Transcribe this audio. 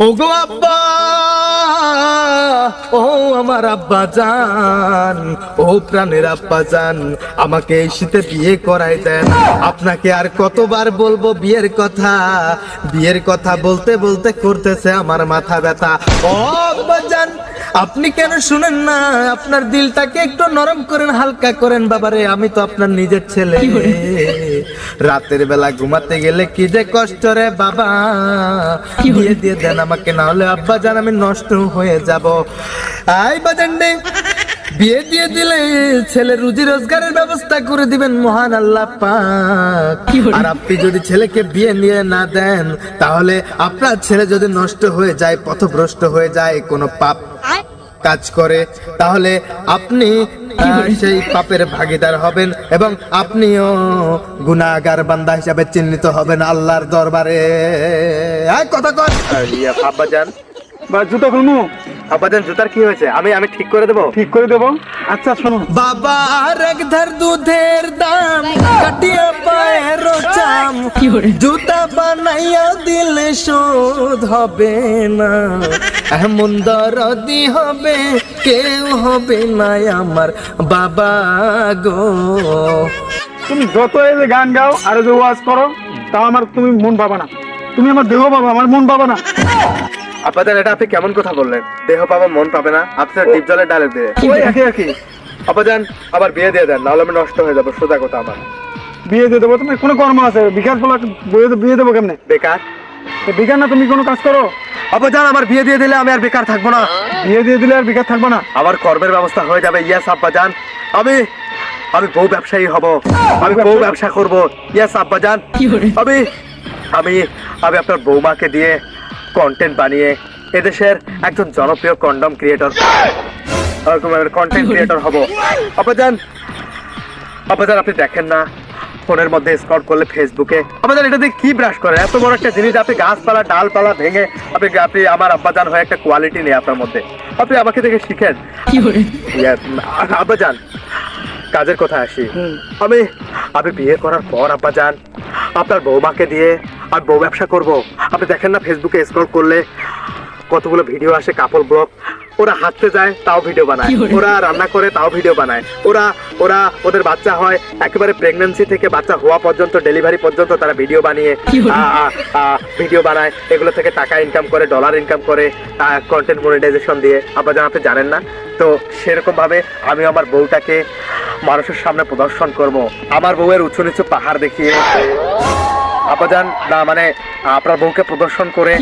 ওগো আব্বা, ও আমার আব্বা জান, ও প্রাণের আব্বা জান, আমাকে এই শীতে বিয়ে করাই দেন। আপনাকে আর কতবার বলবো বিয়ের কথা, বিয়ের কথা বলতে বলতে করতেছে আমার মাথা ব্যথা। ও আব্বা জান, আপনি কেন শুনেন না? আপনার দিলটাকে একটু নরম করেন, হালকা করেন বাবারে। আমি তো আপনার নিজের ছেলে। রাতের বেলা ঘুমাতে গেলে কি যে কষ্ট রে বাবা। বিয়ে দিয়ে দেন আমাকে, না হলে আব্বা জান আমি নষ্ট হয়ে যাব। আই বাজান রে, বিয়ে দিয়ে দিলে ছেলে রুজি রোজগারের ব্যবস্থা করে দিবেন মহান আল্লাহ পাক। আর আপনি যদি ছেলেকে বিয়ে নিয়ে না দেন, তাহলে আপনার ছেলে যদি নষ্ট হয়ে যায়, পথভ্রষ্ট হয়ে যায়, কোনো পাপ কাজ করে, তাহলে আপনি সেই পাপের ভাগীদার হবেন এবং আপনিও গুনাহগার বান্দা হিসাবে চিহ্নিত হবেন আল্লাহর দরবারে। কথা কর আব্বাজান। বা জুতো খুলমু? আব্বাজান জুতার কি হয়েছে? আমি ঠিক করে দেবো। ঠিক করে দেবো। আচ্ছা শোনো বাবা, আর এক ধার দুধের দাম কাটিয়া পায়ের চাম, জুতা বানাইয়া দিলে শোধ হবে না। এমন দরদি হবে কেউ হবে না আমার বাবা গো। তুমি যত এই যে গান গাও আর যে ওয়াজ করো, তা আমার তুমি মন পাবা না। তুমি আমার দেহ পাবা, আমার মন পাবা না। আপাতত এটা আপনি কেমন কথা বললেন? দেহ পাবা মন পাবে না? আপনার ডিপ জলের ডালে দিয়ে ওই একই একই। আপাতত আবার বিয়ে দিয়ে দেন, নাহলে আমি নষ্ট হয়ে যাবো। সোজা কথা আমার। বিয়ে দিয়ে দেবো? তুমি কোনো কর্ম আছে? বিকাশ বলা বিয়ে দেবো কেমনে? বেকার? বেকার না, তুমি কোনো কাজ করো। আব্বাজান, আমার বিয়ে দিয়ে দিলে আমি আর বেকার থাকবো না। বিয়ে দিয়ে দিলে আর বেকার থাকবো না? আমার কর্মের ব্যবস্থা হয়ে যাবে। ইয়েস আব্বাজান, আমি বউ ব্যবসায়ী হব, আমি বউ ব্যবসা করব। ইয়েস আব্বাজান, আমি আমি আমি আপনার বৌমাকে দিয়ে কন্টেন্ট বানিয়ে এদেশের একজন জনপ্রিয় কন্ডম ক্রিয়েটর, কন্টেন্ট ক্রিয়েটর হব। আব্বাজান, আপনি দেখেন না ফোনের মধ্যে স্ক্রল করলে ফেসবুকে আপনাদের এটা দিয়ে কি ব্রাশ করে? এত বড় একটা জিনিস আপনি গাছপালা ডালপালা ভেঙে আপনি আমার আব্বাজান হয়ে একটা কোয়ালিটি নেই আপনার মধ্যে। আপনি আমাকে দেখে শিখেন। আব্বাজান, কাজের কথা আসি। আমি বিয়ে করার পর আব্বাজান আপনার বৌমাকে দিয়ে আমি বউ ব্যবসা করব। আপনি দেখেন না ফেসবুকে স্ক্রল করলে কতগুলো ভিডিও আসে, কাপল ব্লগ। ওরা হাঁটতে যায় তাও ভিডিও বানায়, ওরা রান্না করে তাও ভিডিও বানায়, ওদের বাচ্চা হয় একেবারে প্রেগন্যান্সি থেকে বাচ্চা হওয়া পর্যন্ত, ডেলিভারি পর্যন্ত তারা ভিডিও বানিয়ে ভিডিও বানায়। এগুলো থেকে টাকা ইনকাম করে, ডলার ইনকাম করে কন্টেন্ট মনিটাইজেশন দিয়ে। আব্বাজান আপনি জানেন না তো? সেরকম ভাবে আমি আমার বউটাকে মানুষের সামনে প্রদর্শন করব, আমার বউয়ের উঁচু নিচু পাহাড় দেখিয়ে। আব্বাজান না, মানে আপনার বউকে প্রদর্শন করে